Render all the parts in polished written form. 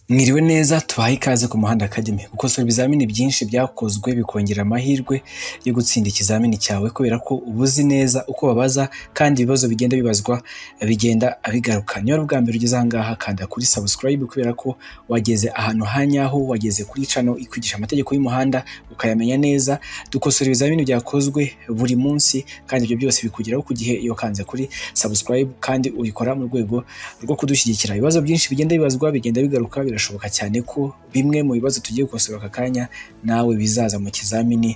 Mwiriwe neza tubahe ikaze ku Muhanda Academy. Gukosora ibizamini byinshi byakozwe bikongera amahirwe yo gutsinda ikizamini cyawe kubera ko ubuzi neza uko babaza kandi ibibazo bigenda bibazwa bigenda bigaruka. Niyo bwa mbere ugeze aha ngaha kanda kuri subscribe kubera ko wageze ahantu hanyaho, wageze kuri channel ikwigisha amategeko y'umuhanda ukayamenya neza. Dukosora ibizamini byakozwe buri munsi kandi ibyo byose bikugeraho ku gihe iyo kanze kuri subscribe kandi uyikora mu rwego rwo kudushyigikira. Ibibazo byinshi bigenda bibazwa bigenda bigaruka, birashoboka cyane ko bimwe mu bibazo tugiye gukosora aka kanya nawe bizaza mu kizamini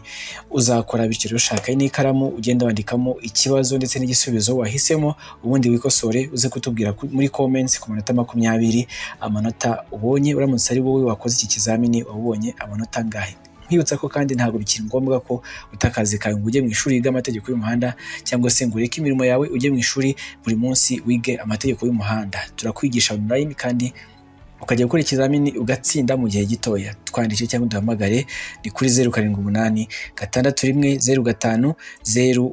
uzakora. Bityo rero ushaka n'ikaramu ugenda wandikamo ikibazo ndetse n'igisubizo wahisemo, ubundi wikosore uze kutubwira muri comments ku manota 20 amanota ubonye. Uramutse ari wowe wakoze iki kizamini wabonye amanota angahe? Nkwibutsa ko kandi ntabwo bikiri ngombwa ko utakazi kawe ngo ujye mu ishuri yiga amategeko y'umuhanda cyangwa se ngo ureke imirimo yawe ujye mu ishuri buri munsi wige amategeko y'umuhanda. Turakwigisha online kandi ukajya gukora ikizamini ugatsinda mu gihe gitoya. Twandike cyangwa duhamagare ni kuri 0786 610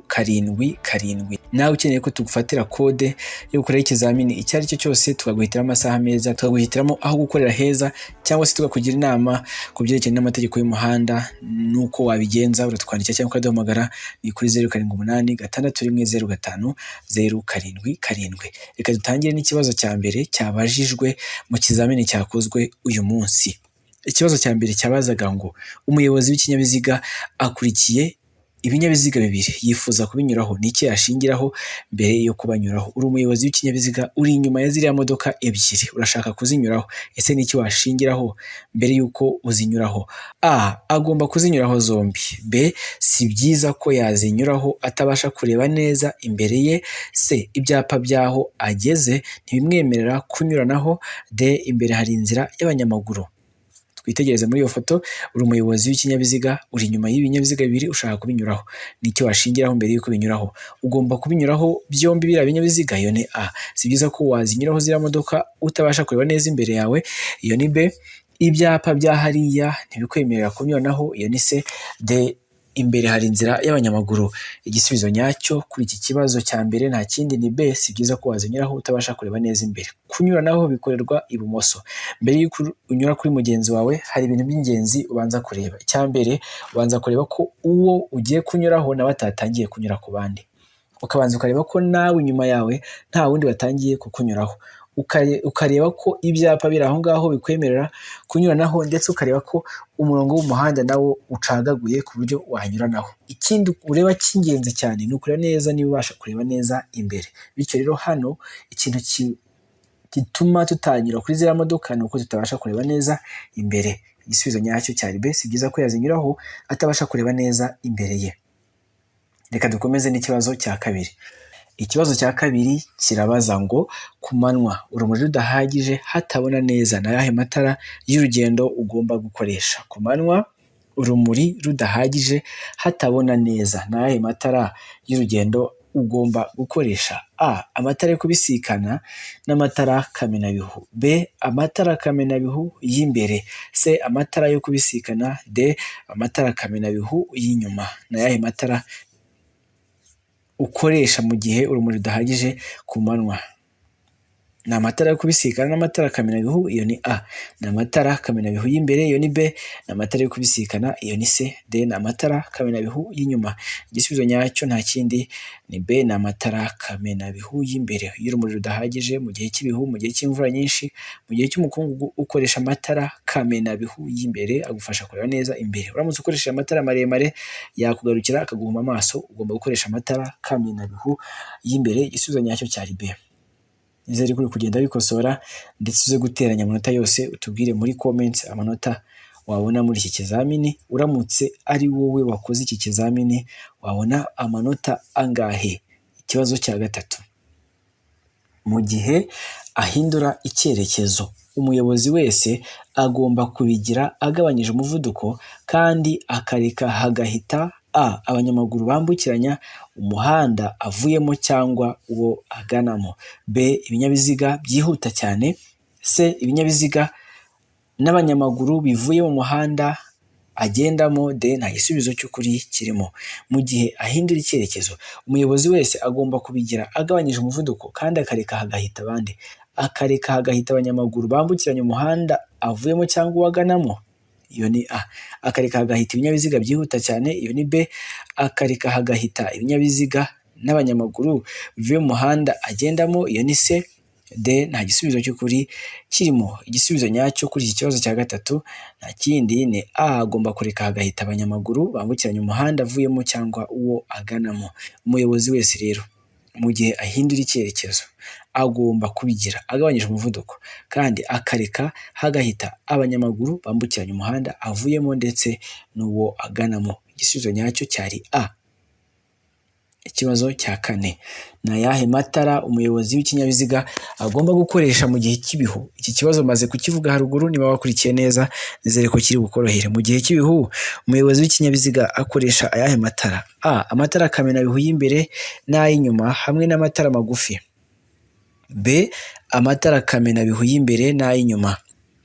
007. Nawe ukeneye ko tugufatira kode yo gukora ikizamini icyo ari cyo cyose, tukaguhitiramo amasaha meza, tukaguhitiramo aho gukorera heza, cyangwa se tukakugira inama ku byerekeye n'amategeko y'umuhanda nuko wabigenza, uratwandikira cyangwa ukaduhamagara ni kuri 0786 610 007. Reka dutangire n'ikibazo cya mbere cyabajijwe mu kizamini cyakozwe uyu munsi. Ikibazo cya mbere cyabazaga ngo umuyobozi w'ikinyabiziga akurikiye ibinyabiziga bibiri yifuza kubinyuraho, ni iki yashingiraho mbere yo kubanyuraho? Uri umuyobozi w'ikinyabiziga uri inyuma ya ziriya modoka ebyiri urashaka kuzinyuraho, ese ni iki washingiraho mbere yuko uzinyuraho? A. Agomba kuzinyuraho zombi. B. Si byiza ko yazinyuraho atabasha kureba neza imbere ye. C. Ibyapa byaho ageze ntibimwemerera kunyuranaho. D. Imbere hari inzira y'abanyamaguru. Twitegereze muri iyo foto, uri umuyobozi w'ikinyabiziga uri inyuma y'ibinyabiziga bibiri ushaka kubinyuraho, ni iki washingiraho mbere yuko binyuraho? Ugomba kubinyuraho byombi biriya binyabiziga, iyo ni A. Si byiza ko wazinyuraho ziriya modoka utabasha kureba neza imbere yawe, iyo ni B. Ibyapa bya hariya ntibikwemerera kunyuranaho, iyo ni C. D. Imbere hari inzira y'abanyamaguru. Igisubizo nyacyo kuri iki kibazo cya mbere nta kindi ni B. Si byiza ko wazinyuraho utabasha kureba neza imbere. Kunyuranaho bikorerwa ibumoso. Mbere y'uko unyura kuri mugenzi wawe hari ibintu by'ingenzi ubanza kureba. Icya mbere ubanza kureba ko uwo ugiye kunyuraho nawe atatangiye kunyura ku bandi, ukabanza ukareba ko nawe inyuma yawe nta wundi watangiye kukunyuraho, ukareba ko ibyapa biri aho ngaho bikwemerera kunyuranaho, ndetse ukareba ko umurongo w'umuhanda nawo ucagaguye ku buryo wanyuranaho. Ikindi ureba cy'ingenzi cyane ni ukureba neza niba ubasha kureba neza imbere. Bityo rero hano ikintu gituma tutanyura kuri ziriya modoka ni uko tutabasha kureba neza imbere. Igisubizo nyacyo cyari B. Si byiza ko yazinyuraho atabasha kureba neza imbere ye. Reka dukomeze n'ikibazo cya kabiri. Ikibazo cya kabiri kirabaza ngo ku manywa urumuri rudahagije hatabona neza ni ayahe matara y'urugendo ugomba gukoresha? Ku manywa urumuri rudahagije hatabona neza ni ayahe matara y'urugendo ugomba gukoresha? A. Amatara yo kubisikana n'amatara kamenabihu. B. Amatara kamenabihu y'imbere. C. Amatara yo kubisikana. D. Amatara kamenabihu y'inyuma. Ni ayahe matara ukoresha mu gihe urumuri rudahagije ku manywa? Ni amatara yo kubisikana n'amatara kamenabihu, iyo ni A. Ni amatara kamenabihu y'imbere, iyo ni B. Ni amatara yo kubisikana, iyo ni C. D. Ni amatara kamenabihu y'inyuma. Igisubizo nyacyo nta kindi ni B. Ni amatara kamenabihu y'imbere. Iyo urumuri rudahagije mu gihe cy'ibihu, mu gihe cy'imvura nyinshi, mu gihe cy'umukungugu, ukoresha amatara kamenabihu y'imbere agufasha kureba neza imbere. Uramutse ukoresheje amatara maremare yakugarukira akaguhuma amaso, ugomba gukoresha amatara kamenabihu y'imbere. Igisubizo nyacyo cyari B. Nizere ko uri kugenda wikosora ndetse uze guteranya amanota yose utubwire muri comments amanota wabona muri iki kizamini. Uramutse ari wowe wakoze iki kizamini wabona amanota angahe? Ikibazo cya gatatu. Mu gihe ahindura icyerekezo umuyobozi wese agomba kubigira agabanyije umuvuduko kandi akareka hagahita A. Abanyamaguru bambukiranya umuhanda avuyemo cyangwa uwo aganamo. B. Ibinyabiziga byihuta cyane. C. Ibinyabiziga n'abanyamaguru bivuye mu muhanda agendamo. D. Nta gisubizo cy'ukuri kirimo. Mu gihe ahindura icyerekezo umuyobozi wese agomba kubigira agabanyije umuvuduko kandi akareka hagahita abandi. akareka hagahita abanyamaguru bambukiranya umuhanda avuyemo cyangwa uwaganamo, iyo ni A. Akareka hagahita ibinyabiziga byihuta cyane, iyo ni B. Akareka hagahita ibinyabiziga n'abanyamaguru bivuye mu muhanda agendamo, iyo ni C. D. Nta gisubizo cy'ukuri kirimo. Igisubizo nyacyo kuri iki kibazo cya gatatu nta kindi ni A, agomba kureka hagahita abanyamaguru bambukiranya umuhanda avuyemo cyangwa uwo aganamo. Umuyobozi wese rero mu gihe ahindura icyerekezo agomba kubigira agabanyije umuvuduko kandi akareka hagahita abanyamaguru bambukiranya umuhanda avuyemo ndetse n'uwo aganamo. Igisubizo nyacyo cyari A. Ikibazo cya kane, ni ayahe matara umuyobozi w'ikinyabiziga agomba gukoresha mu gihe cy'ibihu? Iki kibazo maze kukivuga haruguru, niba wakurikiye neza nizere ko kiri bukorohere. Mu gihe cy'ibihu umuyobozi w'ikinyabiziga akoresha ayahe matara? A. Amatara kamenabihu y'imbere n'ay'inyuma hamwe n'amatara magufi. B. Amatara kamenabihu y'imbere n'ay'inyuma.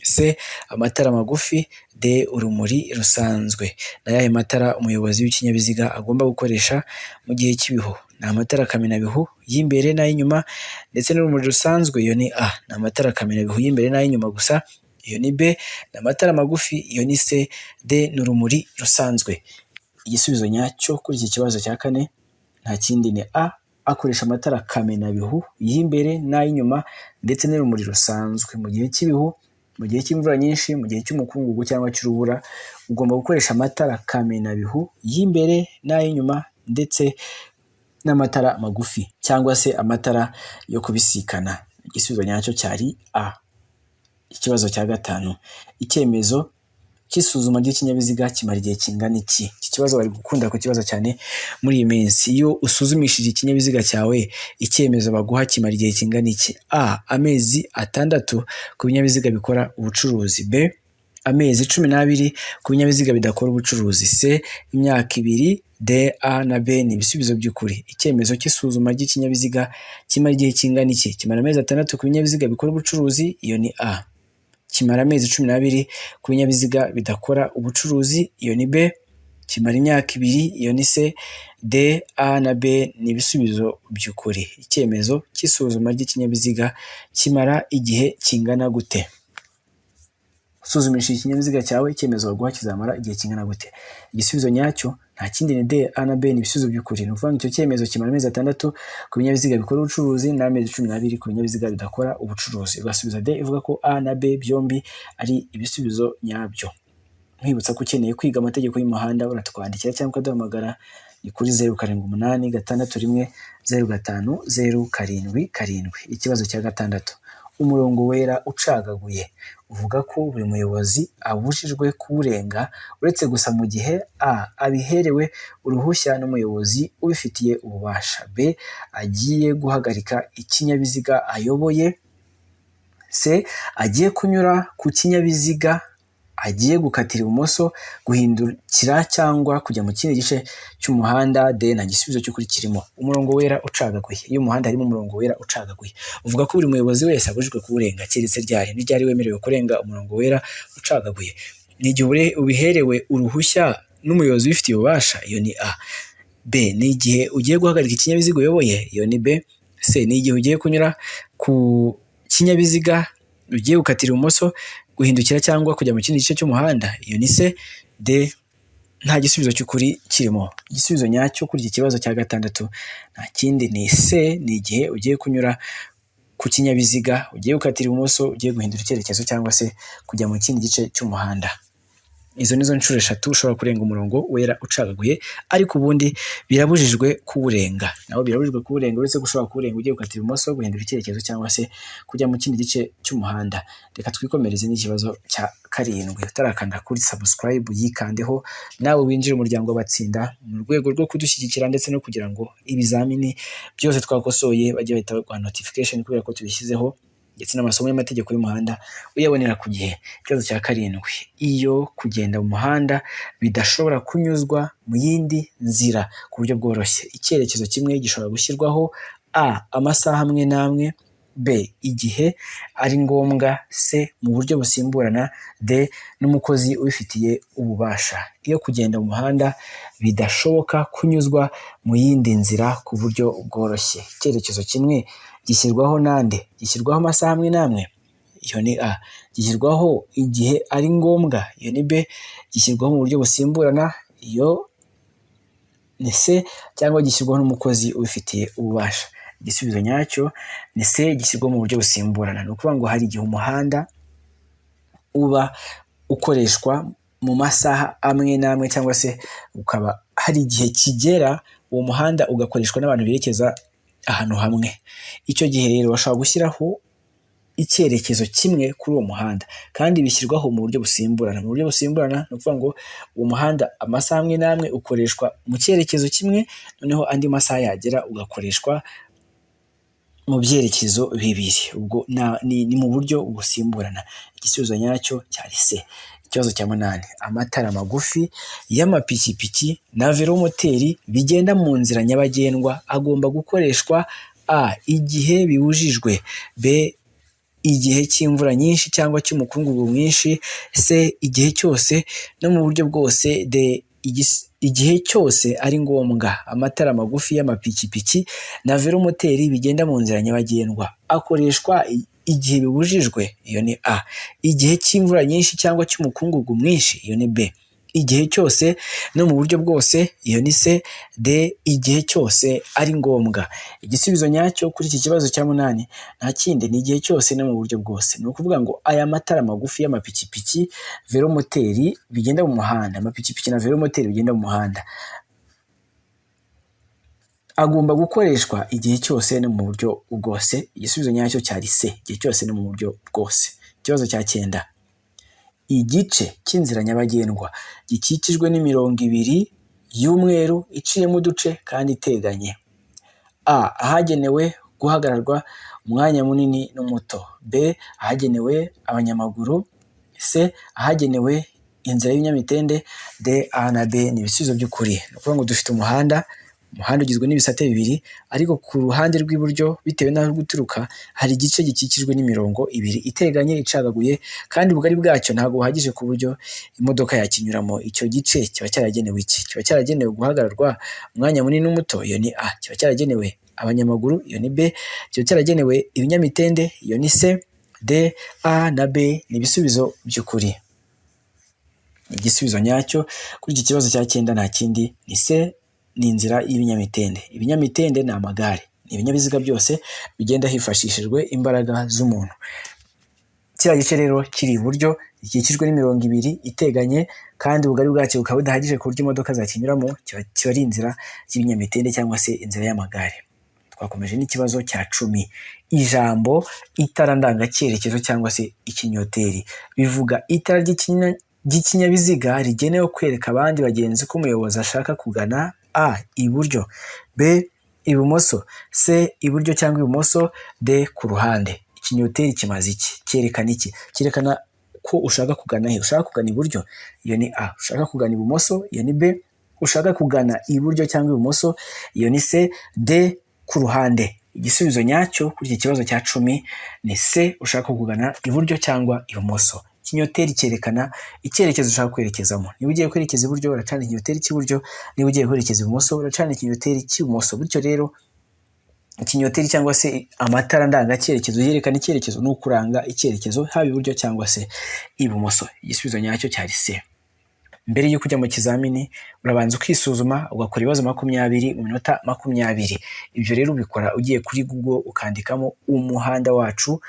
C. Amatara magufi. D. Urumuri rusanzwe. Ni ayahe matara umuyobozi w'ikinyabiziga agomba gukoresha mu gihe cy'ibihu? Ni amatara kamenabihu y'imbere n'ay'inyuma ndetse n'urumuri rusanzwe, iyo ni A. Ni amatara kamenabihu y'imbere n'ay'inyuma gusa, iyo ni B. Ni amatara magufi, iyo ni C. D. Ni urumuri rusanzwe. Igisubizo nyacyo kuri iki kibazo cya kane nta kindi ni A. Akoresha amatara kamenabihu y'imbere n'ay'inyuma ndetse n'urumuri rusanzwe. Mu gihe cy'ibihu, mu gihe cy'imvura nyinshi, mu gihe cy'umukungugu cyangwa cy'urubura, ugomba gukoresha amatara kamenabihu y'imbere n'ay'inyuma ndetse n'amatara magufi cyangwa se amatara yo kubisikana. Igisubizo nyacyo cyari A. Ikibazo cya gatanu, icyemezo cy'isuzuma ry'ikinyabiziga kimara igihe kingana iki? Iki kibazo bari gukunda kukibaza cyane muri iyi minsi. Iyo usuzumishije ikinyabiziga cyawe, icyemezo baguha kimara igihe kingana iki? A. Amezi 6 ku binyabiziga bikora ubucuruzi. B. Amezi 12 ku binyabiziga bidakora ubucuruzi. C. Imyaka 2. D. A na B ni ibisubizo by'ukuri. Icyemezo cy'isuzuma ry'ikinyabiziga kimara igihe kingana iki? Kimara amezi 6 ku binyabiziga bikora ubucuruzi, iyo ni A. Kimara amezi 12 ku binyabiziga bidakora ubucuruzi, iyo ni B. Kimara imyaka 2, iyo ni C. D. A na B ni ibisubizo by'ukuri. Icyemezo cy'isuzuma ry'ikinyabiziga kimara igihe kingana gute? Usuzumisha ikinyabiziga cyawe, icyemezo baguha kizamara igihe kingana gute? Igisubizo nyacyo nta kindi ni D. A na B ni ibisubizo by'ukuri. Ni ukuvuga ngo icyo cyemezo kimara amezi 6 ku binyabiziga bikora ubucuruzi n'amezi 12 ku binyabiziga bidakora ubucuruzi. Ugasubiza D ivuga ko A na B byombi ari ibisubizo nyabyo. Nkwibutsa ko ukeneye kwiga amategeko y'umuhanda uratwandikira cyangwa ukaduhamagara, ni kuri 0786610507. Ikibazo cya gatandatu, umurongo wera ucagaguye uvuga ko buri muyobozi abujijwe kuwurenga uretse gusa mu gihe A. abiherewe uruhushya n'umuyobozi ubifitiye ububasha. B. agiye guhagarika ikinyabiziga ayoboye. C. agiye kunyura ku kinyabiziga, agiye gukatira ibumoso, guhindukira cyangwa kujya mu kindi gice cy'umuhanda. D. nta gisubizo cy'ukuri kirimo. Umurongo wera ucagaguye, iyo umuhanda harimo umurongo wera ucagaguye, uvuga ko buri muyobozi wese abujijwe kuwurenga keretse ryari. Ni ryari wemerewe kurenga umurongo wera ucagaguye? Ni igihe ubiherewe uruhushya n'umuyobozi ubifitiye ububasha, iyo ni A. B. ni igihe ugiye guhagarika ikinyabiziga uyoboye, iyo ni B. C. ni igihe ugiye kunyura ku kinyabiziga, ugiye gukatira ibumoso, guhindukira cyangwa kujya mu kindi gice cy'umuhanda, iyo ni C. D. nta gisubizo cy'ukuri kirimo. Igisubizo nyacyo kuri iki kibazo cya gatandatu nta kindi ni C. ni igihe ugiye kunyura ku kinyabiziga, ugiye gukatira ibumoso, ugiye guhindura icyerekezo cyangwa se kujya mu kindi gice cy'umuhanda. Izo nizo nshuro 3 ushobora kurenga umurongo wera ucagaguye, ariko ubundi birabujijwe kuwurenga. Naho birabujijwe kuwurenga uretse gushobora kuwurenga ugiye gukatira ibumoso, guhindura icyerekezo cyangwa se kujya mu kindi gice cy'umuhanda. Reka twikomereze n'ikibazo cya 7. Utarakanda kuri subscribe yikandeho nawe winjire umuryango w'abatsinda mu rwego rwo kudushyigikira ndetse no kugira ngo ibizamini byose twakosoye bajye bahita baguha notification kubera ko tubishyizeho, ndetse n'amasomo y'amategeko y'umuhanda uyabonera ku gihe. Ikibazo cya 7, iyo kugenda mu muhanda bidashobora kunyuzwa mu yindi nzira ku buryo bworoshye, icyerekezo kimwe gishobora gushyirwaho. A. amasaha amwe n'amwe. B. igihe ari ngombwa. C. mu buryo busimburana. D. n'umukozi ubifitiye ububasha. Iyo kugenda mu muhanda bidashoboka kunyuzwa mu yindi nzira ku buryo bworoshye, icyerekezo kimwe gishyirwaho nande, gishyirwaho amasaha amwe n'amwe, iyo ni A. Gishyirwaho igihe ari ngombwa, iyo ni B. Gishyirwaho mu buryo busimburana, iyo ni C, cyangwa gishyirwaho n'umukozi ubifitiye ububasha. Igisubizo nyacyo ni C, gishyirwaho mu buryo busimburana. Ni ukuvuga ngo hari igihe umuhanda uba ukoreshwa mu masaha amwe n'amwe, cyangwa se ukaba hari igihe kigera uwo muhanda ugakoreshwa n'abantu berekeza ahantu hamwe. Icyo gihe rero bashobora gushyiraho icyerekezo kimwe kuri uwo muhanda, kandi bishyirwaho mu buryo busimburana. Mu buryo busimburana ni ukuvuga ngo uwo muhanda amasaha amwe n'amwe ukoreshwa mu cyerekezo kimwe, noneho andi masaha yagera ugakoreshwa mu byerekezo bibiri. Ubwo ni mu buryo busimburana. Igisubizo nyacyo cyari C. Ikibazo cya 8. Amatara magufi y'amapikipiki na velomoteri bigenda mu nzira nyabagendwa agomba gukoreshwa A. Igihe bibujijwe, B. Igihe cy'imvura nyinshi cyangwa cy'umukungugu mwinshi, C. Igihe cyose no mu buryo bwose, D. Igihe cyose ari ngombwa. Amatara magufi y'amapikipiki na velomoteri bigenda mu nzira nyabagendwa akoreshwa igihe bibujijwe, iyo ni A. Igihe cy'imvura nyinshi cyangwa cy'umukungugu mwinshi, iyo ni B. Igihe cyose no mu buryo bwose, iyo ni C. D. Igihe cyose ari ngombwa. Igisubizo nyacyo kuri iki kibazo cya 8 nta kindi, ni igihe cyose no mu buryo bwose. Ni ukuvuga ngo aya matara magufi y'amapikipiki, velomoteri bigenda mu muhanda, amapikipiki na velomoteri bigenda mu muhanda agomba gukoreshwa igihe cyose no mu buryo bwose. Igisubizo nyacyo cyari C, igihe cyose no mu buryo bwose. Ikibazo cya 9. Igice cy'inzira nyabagendwa gikikijwe n'imirongo 2 y'umweru iciyemo uduce kandi iteganye. A. Ahagenewe guhagararwa umwanya munini n'umuto. B. Ahagenewe abanyamaguru. C. Ahagenewe inzira y'ibinyamitende. D. A na B ni ibisubizo by'ukuri. Ni ukuvuga ngo dufite umuhanda ugizwe n'ibisate bibiri, ariko ku ruhande rw'iburyo bitewe n'aho guturuka hari igice gikikijwe n'imirongo 2 iteganye icagaguye, kandi ubugari bwacyo ntabwo buhagije ku buryo imodoka yakinyuramo. Icyo gice kiba cyaragenewe iki? Kiba cyaragenewe guhagararwa umwanya munini n'umuto, iyo ni A. Kiba cyaragenewe abanyamaguru, iyo ni B. Kiba cyaragenewe ibinyamitende, iyo ni C. D. A na B ni ibisubizo by'ukuri. Igisubizo nyacyo kuri iki kibazo cya 9 nta kindi, ni C. Ni inzira y'ibinyamitende. Ibinyamitende ni amagare, ni ibinyabiziga byose bigenda hifashishijwe imbaraga z'umuntu. Kiriya gice rero kiri iburyo gikikijwe n'imirongo 2 iteganye, kandi ubugari bwacyo bukaba budahagije ku buryo imodoka zakinyuramo, kiba ari inzira y'ibinyamitende cyangwa se inzira y'amagare. Twakomeje n'ikibazo cya 10. Ijambo itara ndangacyerekezo cyangwa se ikinyoteri bivuga itara ry'ikinyabiziga rigenewe kwereka abandi bagenzi ko umuyobozi ashaka kugana A. Iburyo, B. Ibumoso, C. Iburyo cyangwa ibumoso, D. Ku ruhande. Ikinyoteri kimaze iki? Cyerekana iki? Cyerekana ko ushaka kugana he? Ushaka kugana iburyo, iyo ni A. Ushaka kugana ibumoso, iyo ni B. Ushaka kugana iburyo cyangwa ibumoso, iyo ni C. D. Ku ruhande. Igisubizo nyacyo kuri iki kibazo cya 10 ni C. Ushaka kugana iburyo cyangwa ibumoso. Ikinyoteri cyerekana icyerekezo ushaka kwerekezamo. Niba ugiye kwerekeza iburyo uracana ikinyoteri cy'iburyo, niba ugiye kwerekeza ibumoso uracana ikinyoteri cy'ibumoso. Bityo rero ikinyoteri cyangwa se amatara ndangacyerekezo yerekana icyerekezo, ni ukuranga icyerekezo haba iburyo cyangwa se ibumoso. Igisubizo nyacyo cyari C. Mbere y'uko ujya mu kizamini urabanza ukisuzuma, ugakora ibibazo 20 mu minota 20. Ibyo rero ubikora ugiye kuri Google ukandikamo umuhanda wacu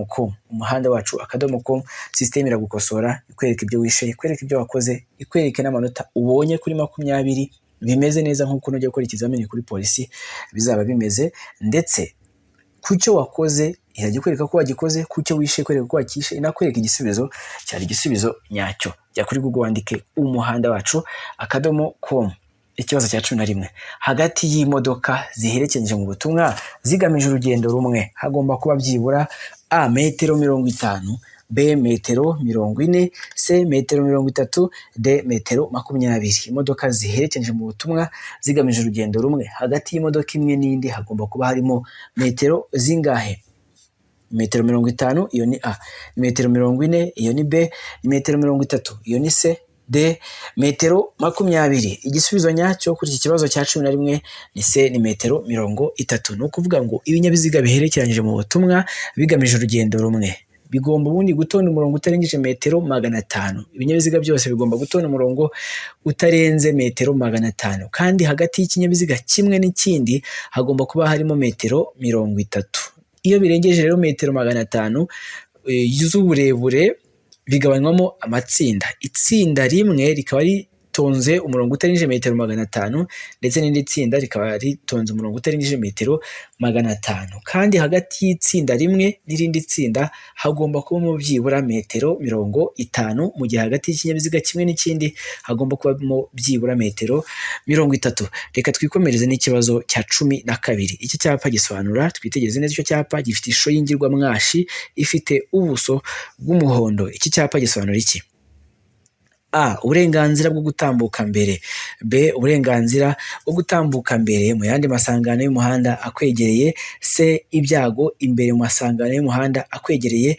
.com, umuhanda wacu .com. System iragukosora ikwereka ibyo wishe, ikwereka ibyo wakoze, ikwereka n'amanota ubonye kuri 20 bimeze neza nk'uko nujya gukora ikizamini kuri polisi bizaba bimeze, ndetse ku cyo wakoze irajya ikwereka ko wagikoze, ku cyo wishe ikwereka ko wakishe, inakwereka igisubizo cyari igisubizo nyacyo. Jya kuri Google wandike umuhanda wacu .com. Ikibazo cya 11. Hagati y'imodoka ziherekeje mu butumwa zigamije urugendo rumwe hagomba kuba byibura A. Metero 50, B. Metero 40, C. Metero 30, D. Metero 20. Imodoka ziherekeje mu butumwa zigamije urugendo rumwe, hagati y'imodoka imwe n'indi hagomba kuba harimo metero zingahe? Metero 50, iyo ni A. Metero 40, iyo ni B. Metero 30, iyo ni C. D metero 20. Igisubizo nyacyo kuri iki kibazo cya 11 ni C, ni metero 30. Ni ukuvuga ngo ibinyabiziga biherekeranyije mu butumwa bigamije urugendo rumwe bigomba ubundi gutonda umurongo utarengeje metero 500. Ibinyabiziga byose bigomba gutonda umurongo utarenze metero 500, kandi hagati y'ikinyabiziga kimwe n'ikindi hagomba kuba harimo metero 30. Iyo birengeje rero metero 500 z'uburebure bigabanywamo amatsinda. Itsinda rimwe rikaba ritonze umurongo utarengeje metero 500, ndetse n'indi tsinda rikaba ritonze umurongo utarengeje metero 500, kandi hagati y'itsinda rimwe n'irindi tsinda hagomba kubamo byibura metero 50, mu gihe hagati y'ikinyabiziga kimwe n'ikindi hagomba kubamo byibura metero 30. Reka twikomereze n'ikibazo cya 12. Iki cyapa gisobanura, twitegereze neza icyo cyapa, gifite ishusho y'ingirwamwashi ifite ubuso bw'umuhondo. Iki cyapa gisobanura iki? A. Uburenganzira bwo gutambuka mbere. B. Uburenganzira bwo gutambuka mbere mu yandi masangano y'umuhanda akwegereye. C. Ibyago imbere mu masangano y'umuhanda akwegereye.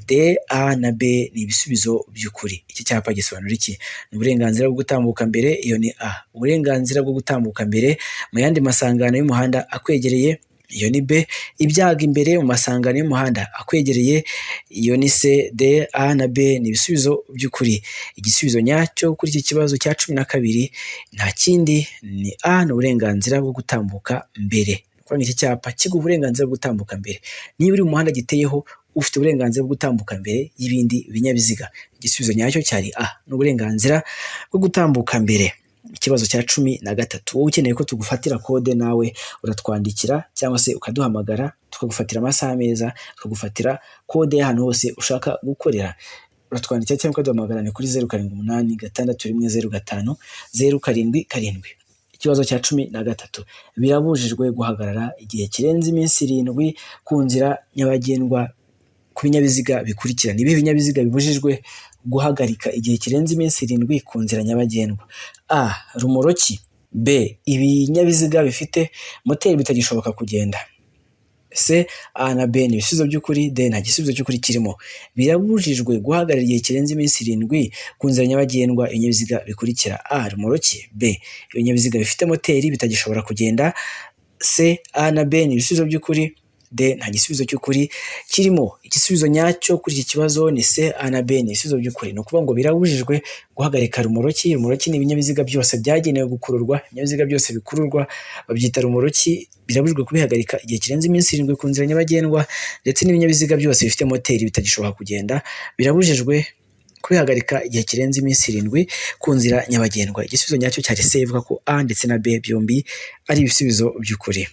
D. A na B ni ibisubizo by'ukuri. Iki cyapa gisobanura iki? Ni uburenganzira bwo gutambuka mbere, iyo ni A. Uburenganzira bwo gutambuka mbere mu yandi masangano y'umuhanda akwegereye, iyo ni B. Ibyago imbere mu masangano y'umuhanda akwegereye, iyo ni C. D, A na B ni ibisubizo by'ukuri. Igisubizo nyacyo kuri iki kibazo cya 12 nta kindi, ni A, ni uburenganzira bwo gutambuka mbere. Kuko iki cyapa kiguha uburenganzira bwo gutambuka mbere. Niba uri mu muhanda giteyeho, ufite uburenganzira bwo gutambuka mbere y'ibindi binyabiziga. Igisubizo nyacyo cyari A, ni uburenganzira bwo gutambuka mbere. Ikibazo cya 13. Wowe ukeneye ko tugufatira kode, nawe uratwandikira cyangwa se ukaduhamagara tukagufatira amasaha meza, tukagufatira kode y'ahantu hose ushaka gukorera. Uratwandikira cyangwa ukaduhamagara kuri 0786610507. Ikibazo cya 13. Birabujijwe guhagarara igihe kirenze iminsi 7 ku nzira nyabagendwa ku binyabiziga bikurikira. Niba ibinyabiziga bibujijwe guhagarika igihe kirenze iminsi 7 ku nzira nyabagendwa: A. Rumoroki. B. Ibinyabiziga bifite moteri bitagishoboka kugenda. C. A na B ni ibisubizo by'ukuri. D nta gisubizo cy'ukuri kirimo. Birabujijwe guhagarara igihe kirenze iminsi 7 ku nzira nyabagendwa ibinyabiziga bikurikira: A. Rumoroki. B. Ibinyabiziga bifite moteri bitagishobora kugenda. C. A na B ni ibisubizo by'ukuri. D nta gisubizo cy'ukuri kirimo. Igisubizo nyacyo kuri iki kibazo ni C, A na B ni ibisubizo by'ukuri. Ni ukuvuga ngo birabujijwe guhagarika rumoroki. Rumoroki ni ibinyabiziga byose byagenewe gukururwa. Ibinyabiziga byose bikururwa babyita rumoroki. Birabujijwe kubihagarika igihe kirenze iminsi 7 ku nzira nyabagendwa, ndetse n'ibinyabiziga byose bifite moteri bitagishobora kugenda birabujijwe kubihagarika igihe kirenze iminsi 7 ku nzira nyabagendwa. Igisubizo nyacyo cyari C, ivuga ko A ndetse na B byombi ari ibisubizo by'ukuri.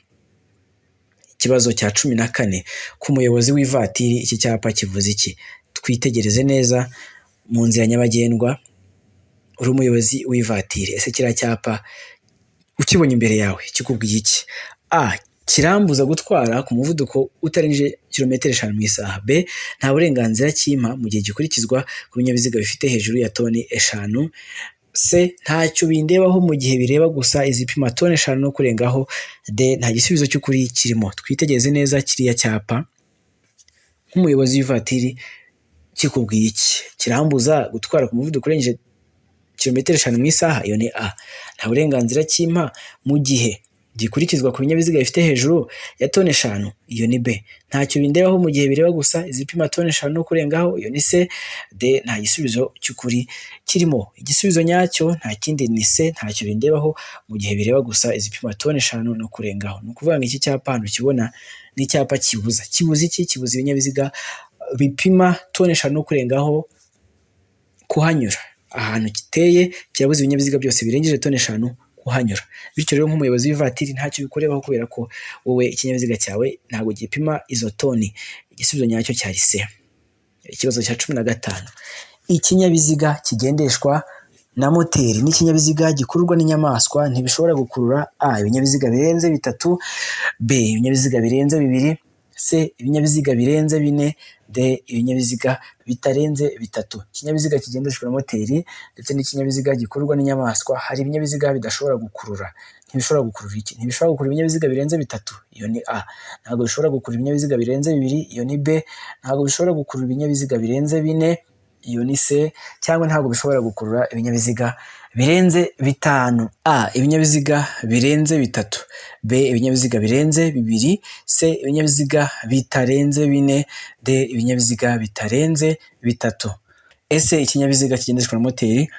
Ikibazo cya 14. Ku muyobozi w'ivatiri iki cyapa kivuze iki? Twitegereze neza mu nzira nyabagendwa, uri umuyobozi w'ivatiri. Ese kiriya cyapa ukibonye imbere yawe kikubwiye iki? A. Kirambuza gutwara ku muvuduko utarengeje kilometero 5 mu isaha. B. Nta burenganzira kimpa mu gihe gikurikizwa ku binyabiziga bifite hejuru ya toni 5. C. Ntacyo bindebaho mu gihe bireba gusa izipima toni 5 no kurengaho. D. Nta gisubizo cy'ukuri kirimo. Twitegereze neza kiriya cyapa, nk'umuyobozi w'ivatiri kikubwiye iki? Kirambuza gutwara ku muvuduko urengeje kilometero 5 mu isaha, iyo ni A. Nta burenganzira kimpa mu gihe gikurikizwa ku binyabiziga bifite hejuru ya toni 5, iyo ni B. Ntacyo bindebaho mu gihe bireba gusa izipima toni 5 no kurengaho, iyo ni C. D. Nta gisubizo cy'ukuri kirimo. Igisubizo nyacyo nta kindi ni C, ntacyo bindebaho mu gihe bireba gusa izipima toni 5 no kurengaho. Ni ukuvuga ngo iki cyapa hano kibona ni icyapa kibuza. Kibuza iki? Kibuza ibinyabiziga bipima toni 5 no kurengaho kuhanyura. Ahantu giteye kirabuza ibinyabiziga byose birengeje toni 5 kuhanyura. Bityo rero nk'umuyobozi w'ivatiri ntacyo bikorebaho, kubera ko wowe ikinyabiziga cyawe ntabwo gipima izo toni. Igisubizo nyacyo cyari C. Ikibazo cya 15. Ikinyabiziga kigendeshwa na moteri n'ikinyabiziga gikururwa n'inyamaswa ntibishobora gukurura: A. Ibinyabiziga birenze 3. B. Ibinyabiziga birenze 2. C. Ibinyabiziga birenze 4. D. Ibinyabiziga bitarenze 3. Ikinyabiziga kigendeshwa na moteri ndetse n'ikinyabiziga gikururwa n'inyamaswa, hari ibinyabiziga bidashobora gukurura. Ntibishobora gukurura iki? Ntibishobora gukurura ibinyabiziga birenze 3, iyo ni A. Ntabwo bishobora gukurura ibinyabiziga birenze 2, iyo ni B. Ntabwo bishobora gukurura ibinyabiziga birenze 4, iyo ni C, cyangwa ntabwo bishobora gukurura ibinyabiziga birenze 5. A, ibinyabiziga birenze 3. B, ibinyabiziga birenze 2. C, ibinyabiziga bitarenze 4. D, ibinyabiziga bitarenze 3. Ese ikinyabiziga kigendeshwa na moteri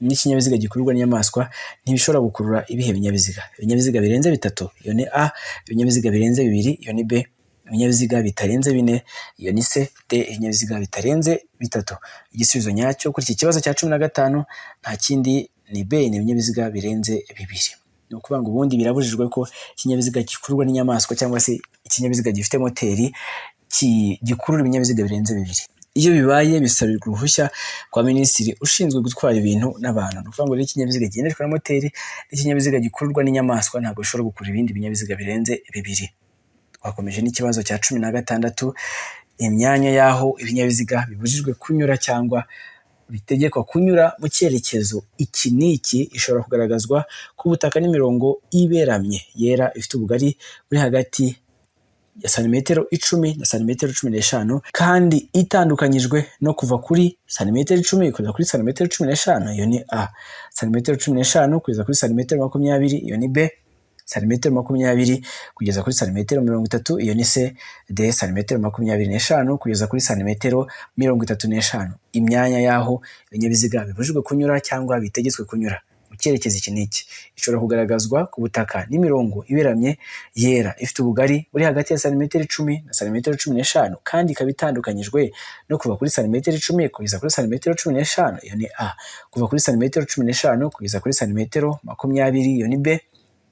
n'ikinyabiziga gikururwa n'inyamaswa ntibishobora gukurura ibihe binyabiziga? Ibinyabiziga birenze 3, iyo ni A. Ibinyabiziga birenze 2, iyo ni B. Ibinyabiziga bitarenze 4, iyo ni C. D, ibinyabiziga bitarenze 3. Igisubizo nyacyo kuri iki kibazo cya 15 nta kindi ni B, ni ibinyabiziga birenze 2. Ni ukuvuga ngo ubundi birabujijwe ko ikinyabiziga gikururwa n'inyamaswa cyangwa se ikinyabiziga gifite moteri gikurura ibinyabiziga birenze 2. Iyo bibaye bisabirwa uruhushya kwa minisitiri ushinzwe gutwara ibintu n'abantu. Ni ukuvuga ngo ikinyabiziga kigendeshwa na moteri n'ikinyabiziga gikururwa n'inyamaswa ntabwo bishobora gukurura ibindi binyabiziga birenze 2. Twakomeje n'ikibazo cya 16, imyanya y'aho ibinyabiziga bibujijwe kunyura cyangwa bitegekwa kunyura mu cyerekezo iki n'iki ishobora kugaragazwa ku butaka n'imirongo iberamye yera ifite ubugari buri hagati ya santimetero 10 na santimetero 15 kandi itandukanyijwe no kuva kuri santimetero 10 kugeza kuri santimetero 15, iyo ni A. Santimetero 15 kugeza kuri santimetero 20, iyo ni B. Santimetero 20 kugeza kuri santimetero 30, iyo ni C. D, santimetero 25 kugeza kuri santimetero 35. Imyanya y'aho ibinyabiziga bibujijwe kunyura cyangwa bitegetswe kunyura mu cyerekezo iki n'iki ishobora kugaragazwa ku butaka n'imirongo iberamye yera ifite ubugari buri hagati ya santimetero 10 na santimetero 15 kandi ikaba itandukanyijwe no kuva kuri santimetero 10 kugeza kuri santimetero 15, iyo ni A. Kuva kuri santimetero 15 kugeza kuri santimetero 20, iyo ni B.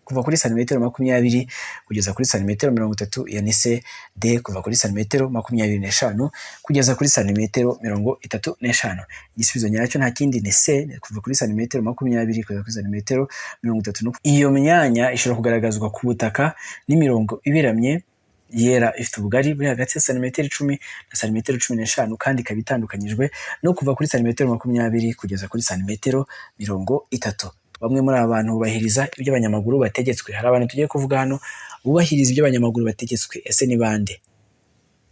Kuva kuri santimetero 20 kugeza kuri santimetero 30, iyo ni C. D, kuva kuri santimetero 25 kugeza kuri santimetero 35. Igisubizo nyacyo nta kindi ni C, kuva kuri santimetero 20 kugeza kuri santimetero 30. Iyo myanya ishobora kugaragazwa ku butaka n'imirongo iberamye yera ifite ubugari buri hagati ya santimetero 10 na santimetero 15 kandi ikaba itandukanyijwe no kuva kuri santimetero 20 kugeza kuri santimetero 30. Bamwe muri aba bantu bubahiriza ibyo abanyamaguru bategetswe. Hari abantu tugiye kuvuga hano bubahiriza ibyo abanyamaguru bategetswe. Ese ni bande?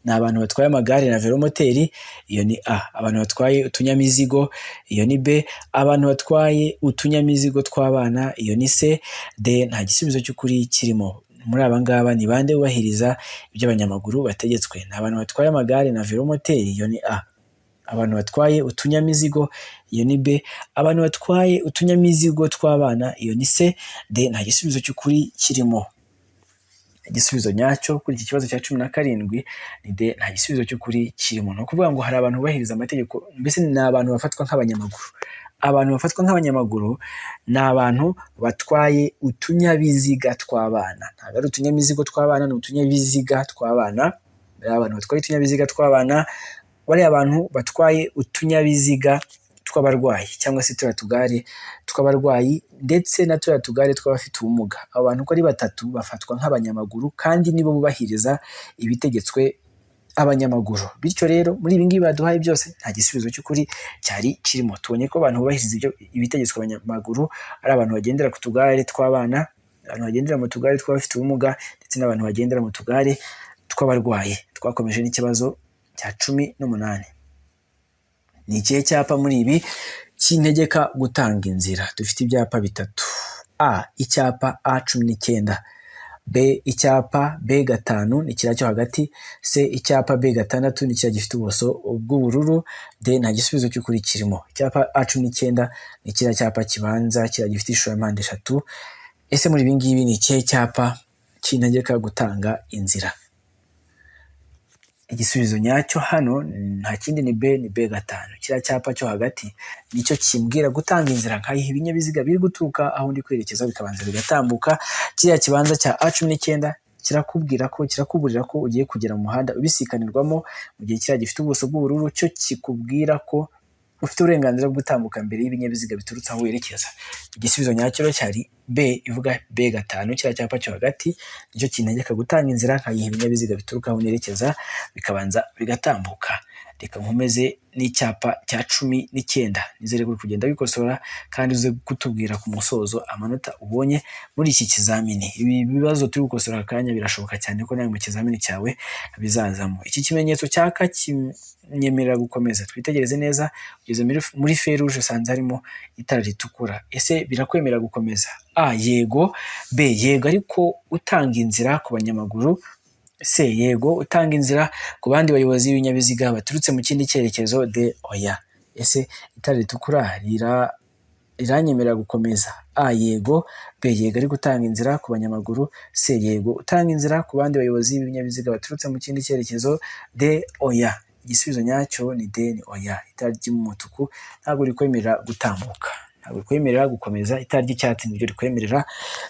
Ni abantu batwaye amagare na velomoteri, iyo ni A. Abantu batwaye utunyamizigo, iyo ni B. Abantu batwaye utunyamizigo tw'abana, iyo ni C. D, nta gisubizo cy'ukuri kirimo. Muri aba ngaba ni bande bubahiriza ibyo abanyamaguru bategetswe? Ni abantu batwaye amagare na velomoteri, iyo ni A. Abantu batwaye utunyamizigo, iyo ni B. Abantu batwaye utunyamizigo tw'abana, iyo ni C. D, nta gisubizo cy'ukuri kirimo. Igisubizo nyacyo kuri iki kibazo cya 17 ni D, nta gisubizo cy'ukuri kirimo. Ni ukuvuga ngo hari abantu bubahiriza amategeko, mbese ni abantu bafatwa nk'abanyamaguru. Abantu bafatwa nk'abanyamaguru ni abantu batwaye utunyabiziga tw'abana. Ntabwo ari utunyamizigo tw'abana, ni utunyabiziga tw'abana. Abantu batwaye utunyabiziga tw'abana, bari abantu batwaye utunyabiziga tw'abarwayi cyangwa se turiya tugare tw'abarwayi ndetse na turiya tugare tw'abafite ubumuga. Abo bantu uko ari 3 bafatwa nk'abanyamaguru kandi nibo bubahiriza ibitegetswe abanyamaguru. Bityo rero muri ibi ngibi baduhaye byose nta gisubizo cy'ukuri cyari kirimo. Tubonye ko abantu bubahiriza ibitegetswe abanyamaguru ari abantu bagendera ku tugare tw'abana, abantu bagendera mu tugare tw'abafite ubumuga ndetse n'abantu bagendera mu tugare tw'abarwayi. Twakomeje n'ikibazo cya 18. Ni ikihe cyapa muri ibi kintegeka gutanga inzira? Dufite ibyapa 3. A, icyapa A19. B, icyapa B5 ni kiriya cyo hagati. C, icyapa B6 ni kiriya gifite ubuso bw'ubururu. D, nta gisubizo cy'ukuri kirimo. Icyapa A19 ni kiriya cyapa kibanza kiriya gifite ishusho ya mpande 3. Ese muri ibi ngibi ni ikihe cyapa kintegeka gutanga inzira? Igisubizo nyacyo hano nta kindi ni B, ni B5. Kiriya cyapa cyo hagati nicyo kimbwira gutanga inzira nkayiha ibinyabiziga biri guturuka aho ndi kwerekeza bikabanza bigatambuka. Kiriya kibanza cya A19 kirakuburira ko ugiye kugera mu muhanda ubisikanirwamo, mu gihe kiriya gifite ubuso bw'ubururu cyo kikubwira ko ufite uburenganzira bwo gutambuka mbere y'ibinyabiziga biturutse aho werekeza. Igisubizo nyacyo cyari B, ivuga B5. Kiriya cyapa cyo hagati nicyo kintegeka gutanga inzira nkayiha ibinyabiziga bituruka aho nerekeza bikabanza bigatambuka. reka nkomeze n'icyapa cya 19. Nizere ko uri kugenda bikosora kandi uze kutubwira ku musozo amanota ubonye muri iki kizamini. Ibi bibazo turi gukosora akanya birashoboka cyane ko nawe mu kizamini cyawe bizazamo. Iki kimenyetso cyaka kinyemerera gukomeza. Twitegereze neza, ugeze muri feruje usanze harimo itara ritukura. Ese birakwemerera gukomeza? A, yego. B, yego ariko utanga inzira ku banyamaguru. C, yego utanga inzira ku bandi bayobozi b'ibinyabiziga baturutse mu kindi cyerekezo. D, oya. Ese itara ritukura riranyemerera gukomeza? A, yego. B, yego ariko utanga inzira ku banyamaguru. C, yego utanga inzira ku bandi bayobozi b'ibinyabiziga baturutse mu kindi cyerekezo. D, oya. Igisubizo nyacyo ni D, ni oya. Itara ry'umutuku ntabwo rikwemerera gutambuka, ntabwo rikwemerera gukomeza. Itara ry'icyatsi niryo rikwemerera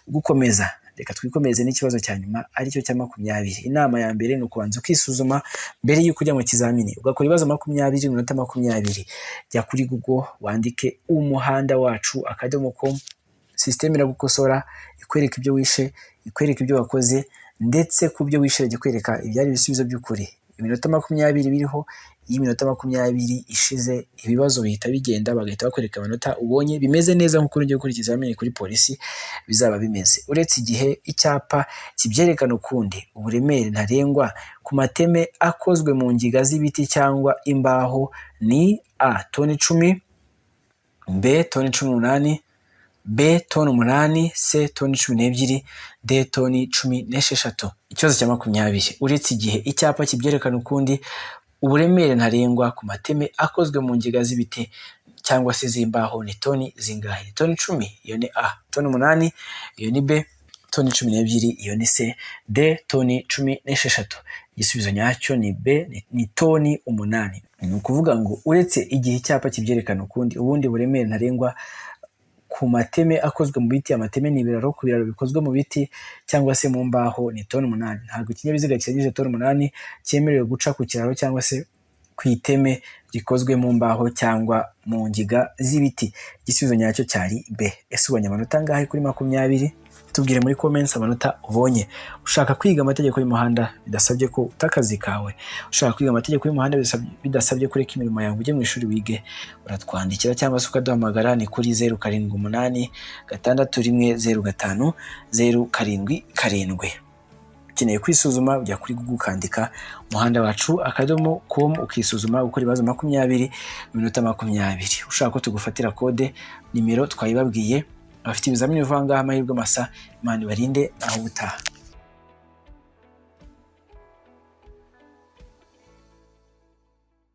gukomeza. Reka twikomeze n'ikibazo cya nyuma aricyo cya 20. Inama ya mbere ni ukubanza ukisuzuma mbere y'uko ujya mu kizamini, ugakora ibibazo 20 iminota 20. Jya kuri Google wandike umuhanda wacu .com, system iragukosora ikwereka ibyo wishe, ikwereka ibyo wakoze, ndetse ku byo wishe igikwereka ibyari ibisubizo by'ukuri. Iminota 20 biriho, y'iminota 20 ishize ibibazo bihita bigenda, bagahita bakwereka amanota ubonye bimeze neza nk'uko ugiye gukora ikizamini kuri polisi bizaba bimeze. Uretse igihe icyapa kibyerekana ukundi, uburemere ntarengwa ku mateme akozwe mu ngiga z'ibiti cyangwa imbaho ni A, toni 10, B, toni 18, B, toni 8, C, toni 12, D, toni 16. Ikibazo cya 20. Uretse igihe icyapa kibyerekana ukundi, uburemere ntarengwa ku mateme akozwe mu ngiga z'ibiti cyangwa se z'imbaho ni toni zingahe? Ni toni 10, iyo ni A. Toni 8, iyo ni B. Toni 12, iyo ni C. D, toni 16. Igisubizo nyacyo ni B, ni toni 8. Ni ukuvuga ngo uretse igihe icyapa kibyerekana ukundi, ubundi buremere ntarengwa ku mateme akozwe mu biti, amateme ni ibiraro, ku biraro bikozwe mu biti cyangwa se mu mbaho ni toni 8. Ntabwo ikinyabiziga kirengeje toni 8 cyemerewe guca ku kiraro cyangwa se ku iteme rikozwe mu mbaho cyangwa mu ngiga z'ibiti. Igisubizo nyacyo cyari B. Ese ubonye amanota angahe kuri 20? Tubwire muri comments amanota ubonye. Ushaka kwiga amategeko y'umuhanda bidasabye ko utakazi kawe, ushaka kwiga amategeko y'umuhanda bidasabye kureka imirimo yawe ujye mu ishuri wige, uratwandikira cyangwa se ukaduhamagara ni kuri 078 610 007. Ukeneye kwisuzuma ujya kuri Google ukandika umuhanda wacu .com ukisuzuma gukora ibibazo 20 iminota 20. Ushaka ko tugufatira kode, nimero twayibabwiye. Abafite ibizamini bivanga amahirwe masa, Imana ibarinde aho ubutaha.